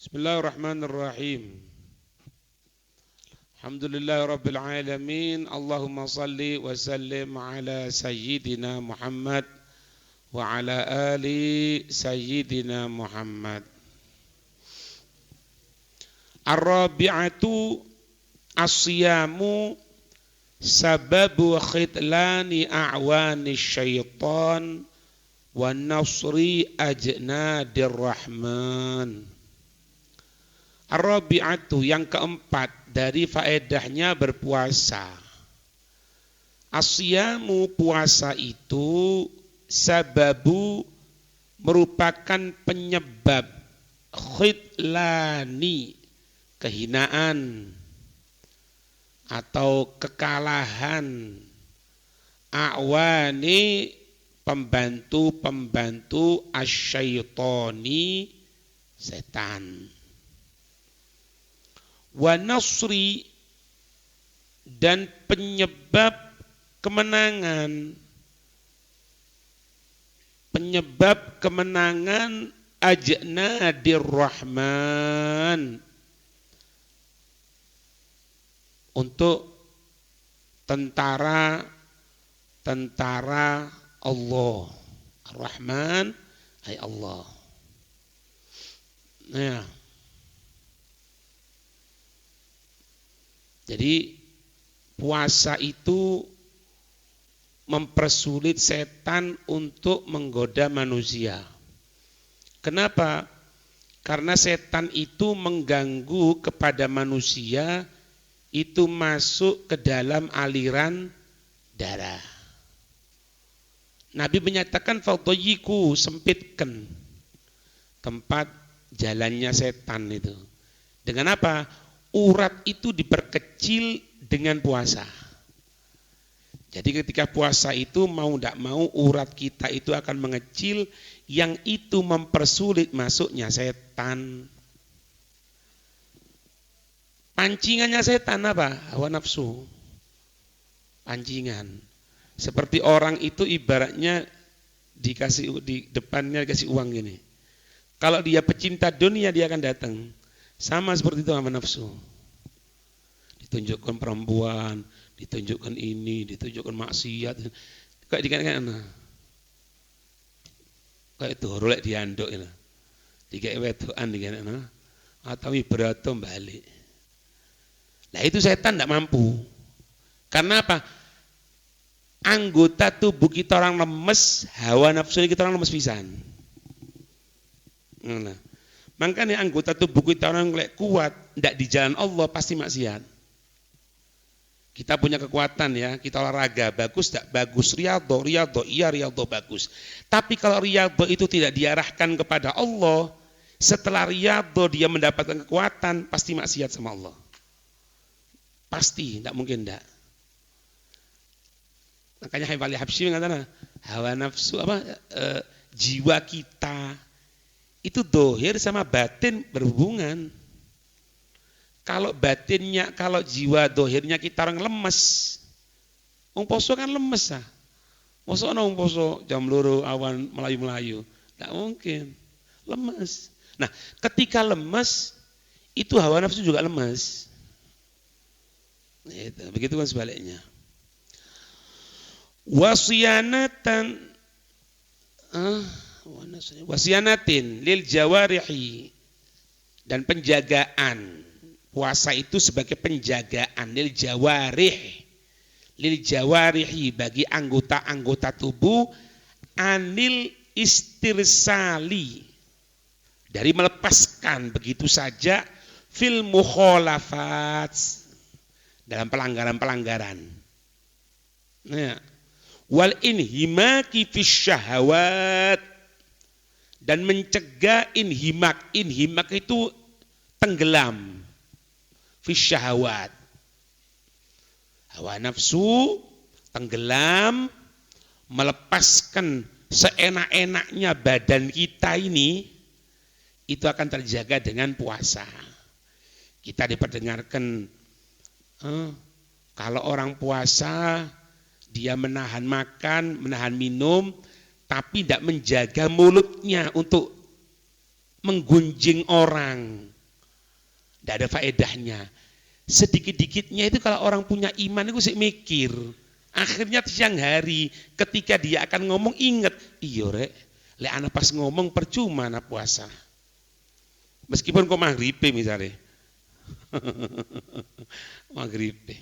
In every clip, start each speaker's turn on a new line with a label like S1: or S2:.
S1: Bismillahirrahmanirrahim. Alhamdulillahirabbil alamin. Allahumma shalli wa sallim ala sayyidina Muhammad wa ala ali sayyidina Muhammad. Ar-rabi'atu as-siyamu sababu khidlani a'wani syaitan wa nasri ajnadir rahman. Ar-rabi'atu yang keempat dari faedahnya berpuasa. As-siyamu puasa itu sababu merupakan penyebab khidlani kehinaan atau kekalahan a'wani pembantu-pembantu asyaitoni setan. Wa nasri dan penyebab kemenangan ajnadir rahman untuk tentara Allah. Ar-Rahman ay Allah. Nah, jadi puasa itu mempersulit setan untuk menggoda manusia. Kenapa? Karena setan itu mengganggu kepada manusia, itu masuk ke dalam aliran darah. Nabi menyatakan fadayyiku, sempitkan tempat jalannya setan itu. Dengan apa? Urat itu diperkecil dengan puasa. Jadi ketika puasa itu mau tidak mau urat kita itu akan mengecil, yang itu mempersulit masuknya setan. Pancingannya setan apa? Hawa nafsu. Pancingan. Seperti orang itu ibaratnya dikasih di depannya dikasih uang gini. Kalau dia pecinta dunia dia akan datang. Sama seperti itu hawa nafsu. Ditunjukkan perempuan, ditunjukkan ini, ditunjukkan maksiat. Kayak dikatakan kayak itu rolek dianduk itu. Dikai wedokan dikatakan atau ibrato balik. Nah itu setan tidak mampu. Karena apa? Anggota tubuh kita orang lemes, hawa nafsu kita orang lemes pisan. Nah, makanya anggota tubuh kita orang kuat, tidak di jalan Allah pasti maksiat. Kita punya kekuatan ya, kita olahraga, bagus tidak bagus, riyadho, iya riyadho bagus. Tapi kalau riyadho itu tidak diarahkan kepada Allah, setelah riyadho dia mendapatkan kekuatan, pasti maksiat sama Allah. Pasti, tidak mungkin tidak. Makanya Haifali Habsyi mengatakan hawa nafsu jiwa kita itu dohir sama batin berhubungan. Kalau batinnya, kalau jiwa dohirnya kita orang lemes, wong poso kan lemes ah. Poso ana wong poso jam 2 awan melayu-melayu, tidak mungkin lemes. Nah, ketika lemes itu hawa nafsu juga lemes. Itu, begitu kan sebaliknya. Wasiyanatin lil jawarihi, dan penjagaan. Puasa itu sebagai penjagaan lil jawarihi bagi anggota-anggota tubuh, anil istirsali, dari melepaskan begitu saja fil mukhalafat, dalam pelanggaran-pelanggaran. Nah, wal inhimaki fis syahawat, dan mencegah inhimak itu tenggelam fis syahawat, hawa nafsu tenggelam, melepaskan seenak-enaknya badan kita ini, itu akan terjaga dengan puasa. Kita diperdengarkan kalau orang puasa dia menahan makan, menahan minum, tapi tidak menjaga mulutnya untuk menggunjing orang. Tidak ada faedahnya. Sedikit-dikitnya itu kalau orang punya iman itu sih mikir. Akhirnya siang hari ketika dia akan ngomong ingat, iya rek, lek ana pas ngomong percuma ana puasa. Meskipun kok maghribe misalnya. Maghribe.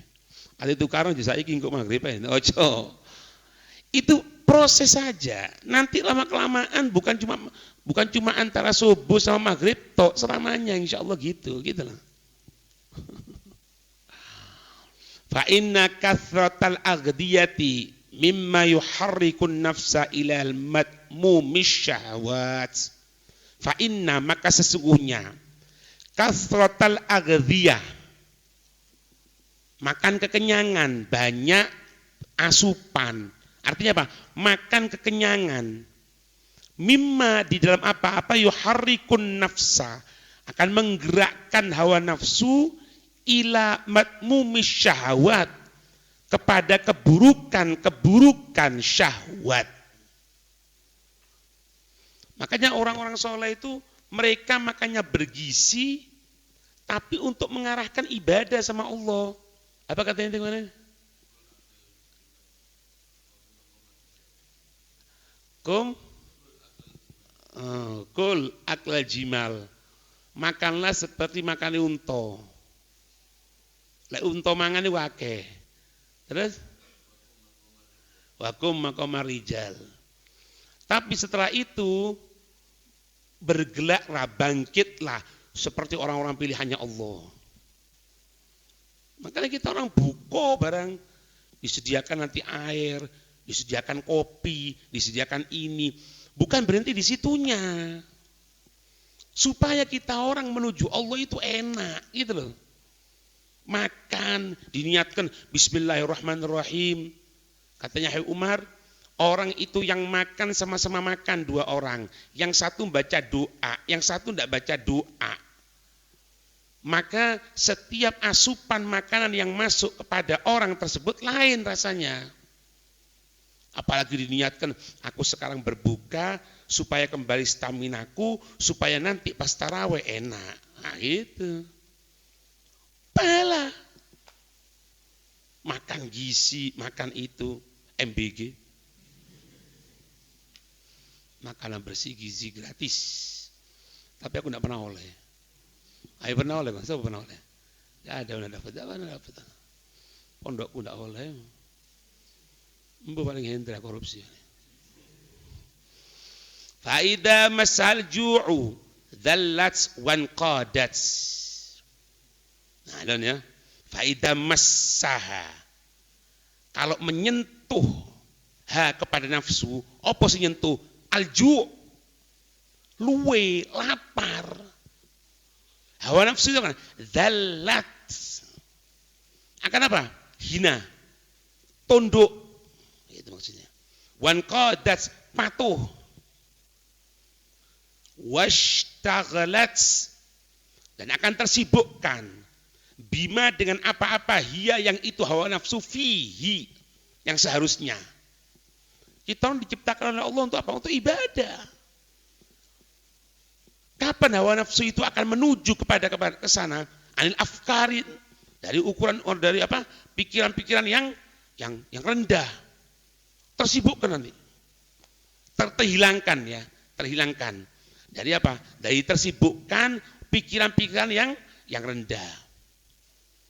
S1: Ada tukaran juga saiki kok maghribe. Ojo. Itu proses saja. Nanti lama-kelamaan bukan cuma antara subuh sama maghrib tok selamanya insyaallah gitu lah. Fa inna kathratal aghdiyati mimma yuharrikun nafsa ilal matmumish syahwat. Fa inna maka sesungguhnya kathratal aghdiyah makan kekenyangan, banyak asupan. Artinya apa? Makan kekenyangan. Mimma di dalam apa-apa yuharrikun nafsa akan menggerakkan hawa nafsu ila matmumish syahwat kepada keburukan syahwat. Makanya orang-orang soleh itu mereka makanya bergizi tapi untuk mengarahkan ibadah sama Allah. Apa katanya itu kemarin? Kul aklal jimal. Makanlah seperti makan unta. Lek unta mangane wakeh. Terus wakum maqamar rijal. Tapi setelah itu bergelaklah, bangkitlah seperti orang-orang pilihannya Allah. Makanya kita orang buko barang disediakan nanti air, disediakan kopi, disediakan ini. Bukan berhenti di situnya. Supaya kita orang menuju Allah itu enak, gitu loh. Makan, diniatkan bismillahirrahmanirrahim. Katanya Hai Umar, orang itu yang makan sama-sama makan dua orang. Yang satu baca doa, yang satu tidak baca doa. Maka setiap asupan makanan yang masuk kepada orang tersebut lain rasanya. Apalagi diniatkan, aku sekarang berbuka supaya kembali staminaku, supaya nanti pas tarawih enak. Nah gitu. Pahala. Makan gizi, makan itu, MBG. Makanan bersih gizi gratis. Tapi aku tidak pernah oleh. Ayo pernah oleh bang, siapa pernah oleh? Ya ada yang dapat, pondokku tidak oleh. Mbak paling hendra korupsi. Faida masal ju'u dzallat wan qadat. Nah, dan ya. Faida massaha. Kalau menyentuh kepada nafsu, apa sih nyentuh? Alju, luwe, lapar. Hawa nafsu itu kan dzallat. Akan apa? Hina, tunduk. Itu maksudnya. Wan qadat, patuh. Washtaghalat, dan akan tersibukkan. Bima dengan apa-apa hiya yang itu hawa nafsu fihi yang seharusnya. Kita diciptakan oleh Allah untuk apa? Untuk ibadah. Kapan hawa nafsu itu akan menuju kepada ke sana? Anil afkarin, dari ukuran dari apa? Pikiran-pikiran yang rendah. Tersibukkan nanti. Terhilangkan ya, terhilangkan. Dari apa? Dari tersibukkan pikiran-pikiran yang rendah.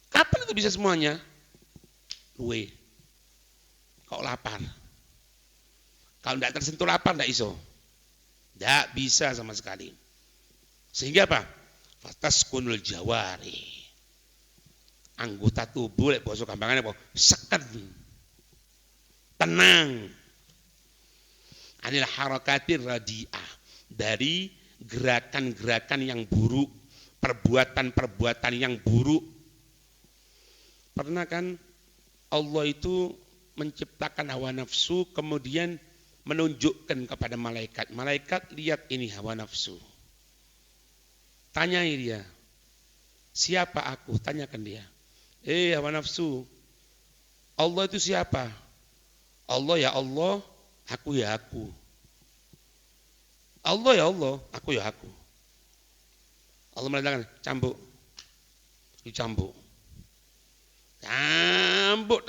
S1: Kapan itu bisa semuanya? Luwe. Kok lapar? Kalau tidak tersentuh lapar tidak iso. Tidak bisa sama sekali. Sehingga apa? Fataskunul jawari. Anggota tubuh lek basa gampangane apa? Seken. Tenang. Anil harakatir radi'ah. Dari gerakan-gerakan yang buruk, perbuatan-perbuatan yang buruk. Pernah kan Allah itu menciptakan hawa nafsu kemudian menunjukkan kepada malaikat. Malaikat lihat ini hawa nafsu. Tanyai dia, siapa aku? Tanyakan dia. Hawa nafsu, Allah itu siapa? Allah ya Allah, aku ya aku. Allah ya Allah, aku ya aku. Allah mengatakan, cambuk. dicambuk. Cambuk,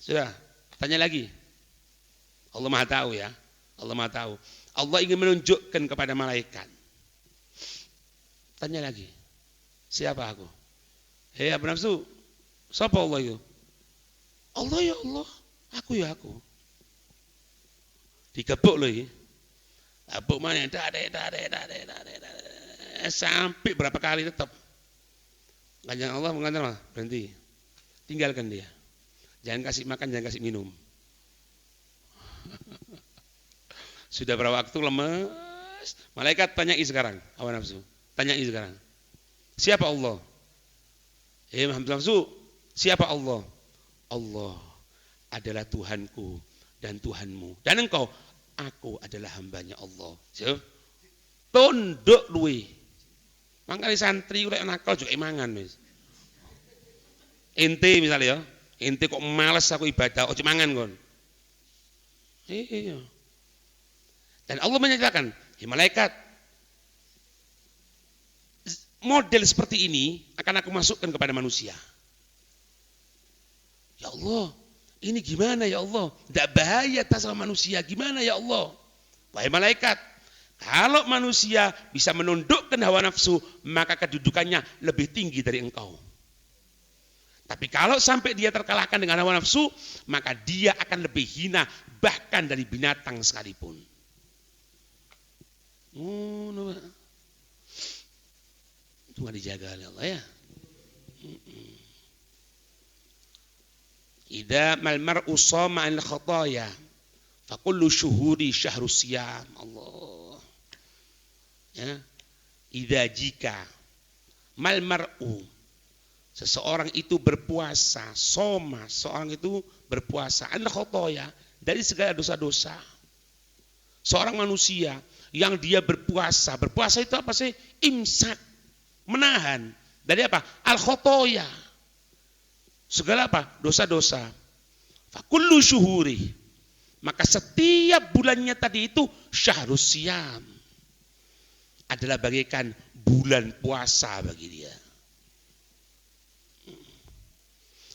S1: sudah. Tanya lagi. Allah Maha tahu ya. Allah Maha tahu. Allah ingin menunjukkan kepada malaikat. Tanya lagi. Siapa aku? Hei Abu Nafsu, siapa Allah itu? Allah ya Allah. Aku ya aku. Digebuk loh ya. Gebuk mana? Sampai berapa kali tetap. Kanjeng Allah mengatakan, berhenti. Tinggalkan dia. Jangan kasih makan, jangan kasih minum. Sudah berapa waktu lemes. Malaikat tanyai sekarang, Abu Nafsu. Tanyai sekarang. Siapa Allah? Abu Nafsu, siapa Allah? Allah adalah Tuhanku dan Tuhanmu. Dan engkau, aku adalah hambanya Allah. So, tunduk luwe. Mangkali santri lek nakal juga mangan wis. Ente misalnya ya, ente kok males aku ibadah, ojo mangan kon. Iya. Dan Allah menyatakan, malaikat, model seperti ini akan aku masukkan kepada manusia. Ya Allah, ini gimana ya Allah? Tidak bahaya tak sama manusia, gimana ya Allah? Wahai malaikat, kalau manusia bisa menundukkan hawa nafsu, maka kedudukannya lebih tinggi dari engkau. Tapi kalau sampai dia terkalahkan dengan hawa nafsu, maka dia akan lebih hina bahkan dari binatang sekalipun. Oh, no. Itu nggak dijaga oleh Allah ya. Idza mal mar'u shama al khataya fa kullu syuhuri syahrus siyam. Allah. Ya. Idza jika mal mar'u seseorang itu berpuasa, soma, seorang itu berpuasa an khataya dari segala dosa-dosa. Seorang manusia yang dia berpuasa itu apa sih? Imsak, menahan dari apa? Al khotoya, segala apa? Dosa-dosa. Fakullu syuhuri, maka setiap bulannya tadi itu syahrus siyam, adalah bagaikan bulan puasa bagi dia.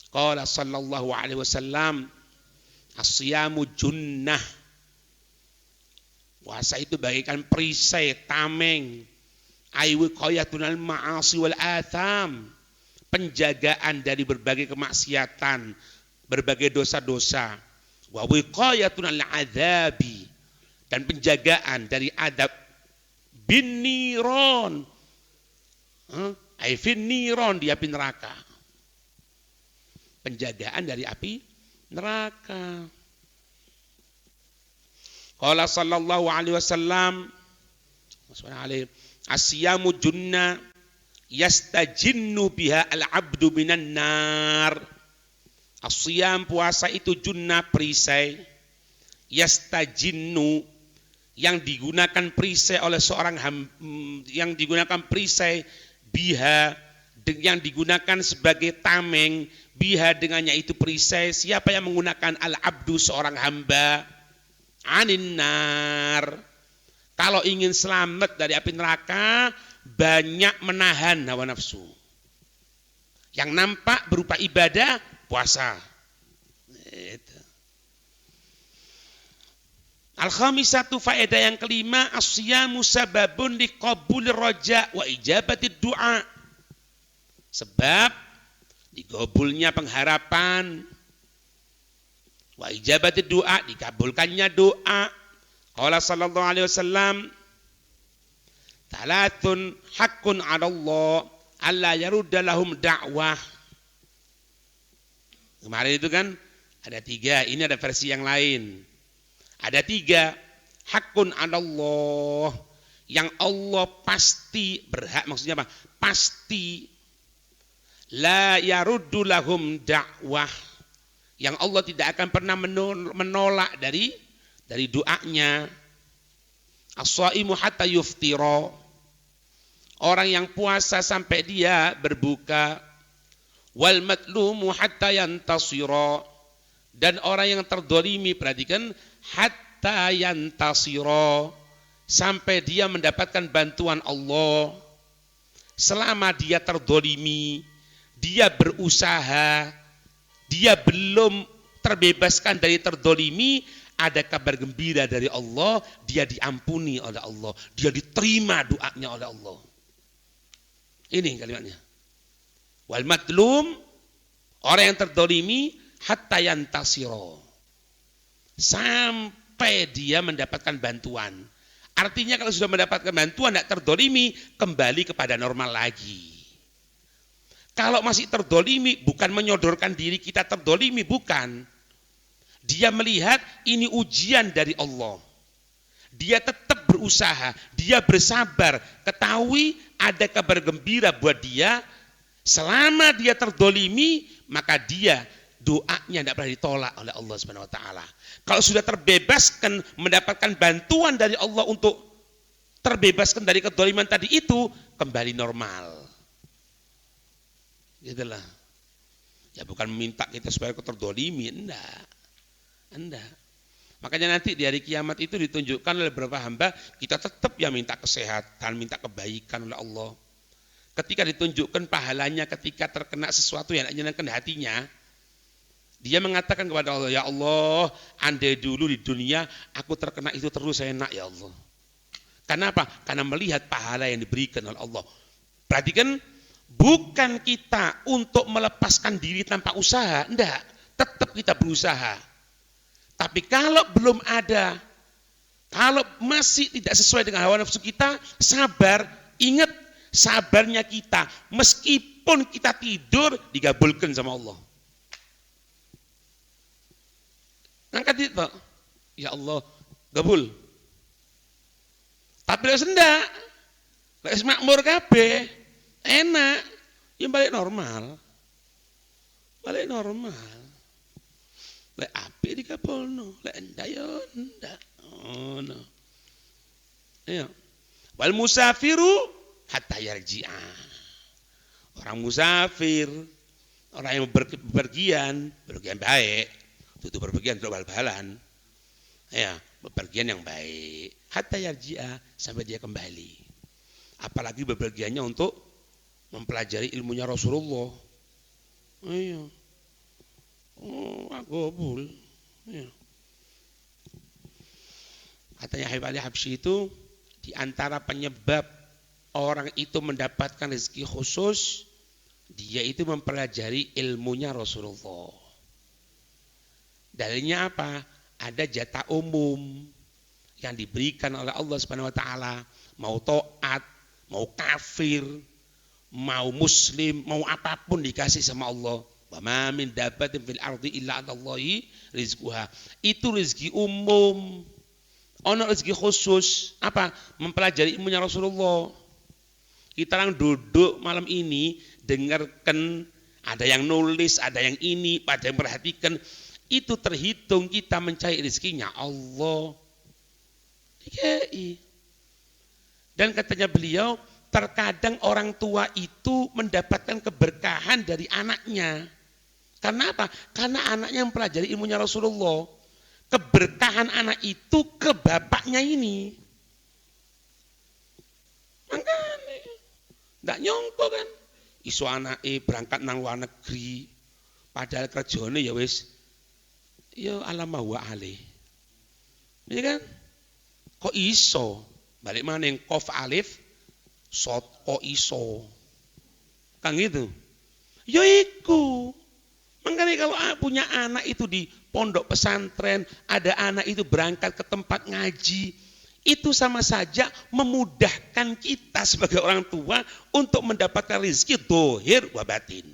S1: Qala sallallahu alaihi wasallam, as-siyamu junnah. Puasa itu bagaikan perisai, tameng, aiwiqayatunal ma'asi wal atham, penjagaan dari berbagai kemaksiatan, berbagai dosa-dosa, wa wiqayatunal adzabi, dan penjagaan dari adab, bin niron, fin niron, di api neraka, penjagaan dari api neraka. Qala sallallahu alaihi wasallam, asyamu junna yastajinnu biha al-abdu minan nar. Asyam, puasa itu junna, perisai, yastajinnu, yang digunakan perisai oleh seorang yang digunakan perisai, biha, yang digunakan sebagai tameng, biha, dengannya itu perisai. Siapa yang menggunakan al-abdu, seorang hamba, anin nar, kalau ingin selamat dari api neraka, banyak menahan hawa nafsu. Yang nampak berupa ibadah, puasa. Al-khamisatu, faedah yang kelima, asyamu sababun liqabulir raja wa ijabatid du'a. Sebab digabulnya pengharapan, wa ijabatid du'a, dikabulkannya doa. Qala sallallahu alaihi wasallam, thalathun haqqun 'ala Allah alla yarudda lahum da'wah. Kemarin itu kan ada 3, ini ada versi yang lain. Ada 3, haqqun 'ala Allah, yang Allah pasti berhak, maksudnya apa? Pasti, la yaruddu lahum da'wah, yang Allah tidak akan pernah menolak dari doanya. As-shaimu hatta yuftira, orang yang puasa sampai dia berbuka. Wal matlumu hatta yantasira, dan orang yang terdolimi, perhatikan, hatta yantasira, sampai dia mendapatkan bantuan Allah, selama dia terdolimi, dia berusaha, dia belum terbebaskan dari terdolimi, ada kabar gembira dari Allah, dia diampuni oleh Allah, dia diterima doanya oleh Allah. Ini kalimatnya. Wal matlum, orang yang terdolimi, hatta yantasiro, sampai dia mendapatkan bantuan. Artinya kalau sudah mendapatkan bantuan, tidak terdolimi, kembali kepada normal lagi. Kalau masih terdolimi, bukan menyodorkan diri kita terdolimi, bukan. Dia melihat ini ujian dari Allah. Dia tetap berusaha, dia bersabar. Ketahui ada kabar gembira buat dia. Selama dia terdolimi, maka dia doanya tidak pernah ditolak oleh Allah Subhanahu Wa Taala. Kalau sudah terbebaskan, mendapatkan bantuan dari Allah untuk terbebaskan dari kedoliman tadi itu, kembali normal. Gitulah. Ya bukan meminta kita supaya terdolimi, enggak. Makanya nanti di hari kiamat itu ditunjukkan oleh beberapa hamba, kita tetap ya minta kesehatan, minta kebaikan oleh Allah. Ketika ditunjukkan pahalanya ketika terkena sesuatu yang menyenangkan hatinya, dia mengatakan kepada Allah, ya Allah, andai dulu di dunia aku terkena itu terus, saya enak ya Allah. Kenapa? Karena melihat pahala yang diberikan oleh Allah. Perhatikan, bukan kita untuk melepaskan diri tanpa usaha, enggak. Tetap kita berusaha. Tapi kalau belum ada, kalau masih tidak sesuai dengan hawa nafsu kita, sabar. Ingat, sabarnya kita, meskipun kita tidur, digabulkan sama Allah. Angkat itu, ya Allah, gabul. Tapi lek sendak, lek makmur kabeh, enak, ya balik normal. Lek apik dikabulno, lek enggak ya enggak. Oh no. Ya. Wal musafiru hatta yarji'a. Orang musafir, orang yang bepergian baik, itu bepergian untuk bal-balan. Ya, bepergian yang baik. Hatta yarji'a, sampai dia kembali. Apalagi bepergiannya untuk mempelajari ilmunya Rasulullah. Iya. Oh, agobul. Iya. Katanya Habib Ali Habsyi itu, di antara penyebab orang itu mendapatkan rezeki khusus, dia itu mempelajari ilmunya Rasulullah. Dalilnya apa? Ada jatah umum yang diberikan oleh Allah Subhanahu Wa Taala, mau taat, mau kafir, mau muslim, mau apapun dikasih sama Allah. Wa ma min dabbatin fil ardi illa 'alallahi rizquha. Itu rezeki umum. Ono rezeki khusus, apa? Mempelajari ilmunya Rasulullah. Kita orang duduk malam ini dengarkan, ada yang nulis, ada yang ini, ada yang perhatikan. Itu terhitung kita mencari rezekinya Allah. Dan katanya beliau, terkadang orang tua itu mendapatkan keberkahan dari anaknya. Karena apa? Karena anaknya mempelajari ilmunya Rasulullah. Keberkahan anak itu ke bapaknya ini. Makanya ndak nyongko kan. Isu anake berangkat nang luar negeri, padahal kerjane ya wis ya alamah wa alih. Iya kan? Kok iso? Balik mana yang kof alif sot kok iso? Kan gitu. Ya iku. Makanya kalau punya anak itu di pondok pesantren, ada anak itu berangkat ke tempat ngaji, itu sama saja memudahkan kita sebagai orang tua untuk mendapatkan rezeki dohir wa batin.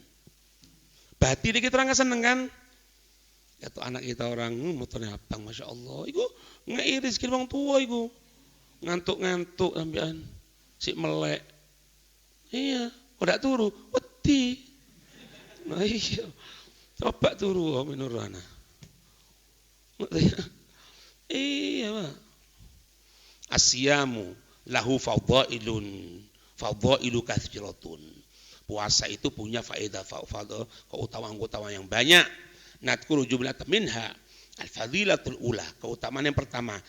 S1: Batin kita orang seneng kan? Ya tuh anak kita orang motornya abang, masya Allah, itu ngei rezeki orang tua itu ngantuk-ngantuk sampean si melek. Iya, kok dak turu? Wedi. Nah iya. Coba turu menurut ana. Iya, Pak. Asyamu lahu fadhailu katsiratun. Puasa itu punya faedah keutamaan-keutamaan yang banyak. Nadkuru jumlatan minha al-fadilatul ula, keutamaan yang pertama.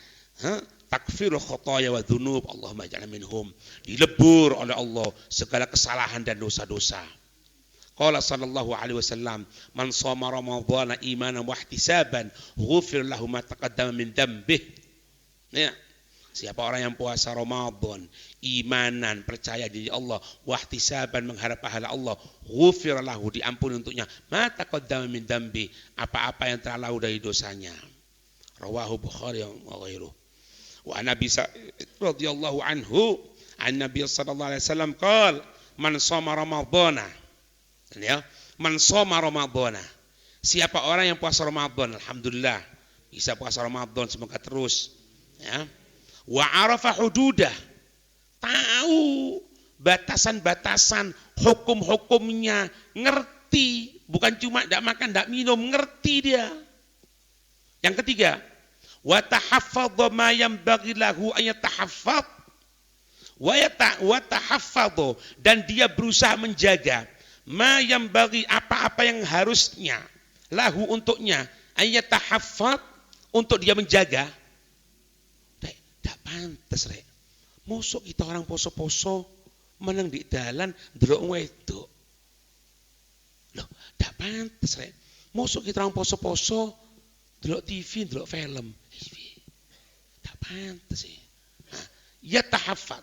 S1: takfirul khotoya wa dzunub, Allahumma ij'alna minhum. Dilebur oleh Allah segala kesalahan dan dosa-dosa. Qala sallallahu alaihi wasallam, man shoma ramadhana imanan wa ihtisaban, ghufir lahu ma taqaddama min dzambih. Ya. Siapa orang yang puasa Ramadan, imanan, percaya diri Allah, wahtisaban, mengharap pahala Allah, ghufir lahu, diampuni untuknya, ma taqaddama min dzambi, apa-apa yang telah lalu dari dosanya. Rawahu Bukhari wa ghairuh. Wa Nabi radhiyallahu anhu, an Nabi sallallahu alaihi wasallam qala, man shoma ramadhana. Ya, man shoma ramadhana. Siapa orang yang puasa Ramadan, alhamdulillah bisa puasa Ramadan, semoga terus. Ya. Wa arafa hududah, tahu batasan-batasan, hukum-hukumnya, ngerti, bukan cuma tidak makan, tidak minum, ngerti dia. Yang ketiga, wa tahaffadha ma yanbaghi lahu an yatahaffadh, wa tahaffadha, dan dia berusaha menjaga ma yanbaghi, apa-apa yang harusnya lahu untuknya, an yatahaffadh, untuk dia menjaga. Tidak pantas rek. Mosok kita orang poso-poso meneng di dalan ndelok wedok. Loh, tidak pantas rek. Mosok kita orang poso-poso ndelok TV, ndelok film. Tidak pantas ya. Nah, ya tahaffad.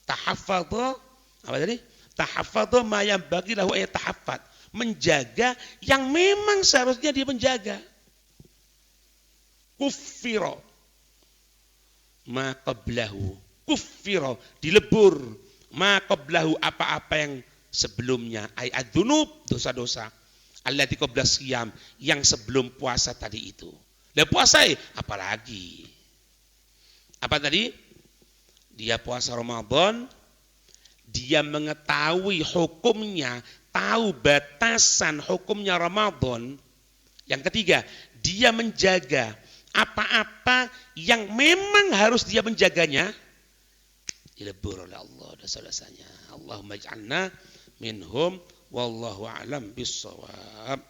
S1: Tahaffadha, apa tadi? Tahaffadha ma yanbaghi lahu ay tahaffad. Menjaga yang memang seharusnya dia menjaga. Kuffira ma qablahu, kuffira, dilebur, ma qablahu, apa-apa yang sebelumnya, ay adzunub, dosa-dosa, allati qabla siyam, yang sebelum puasa tadi itu. Lah puasa apalagi? Apa tadi? Dia puasa Ramadan, dia mengetahui hukumnya, tahu batasan hukumnya Ramadan. Yang ketiga, dia menjaga apa-apa yang memang harus dia menjaganya, dilebur oleh Allah dosa-dosanya. Allahumma ij'alna minhum wallahu a'lam bissawab.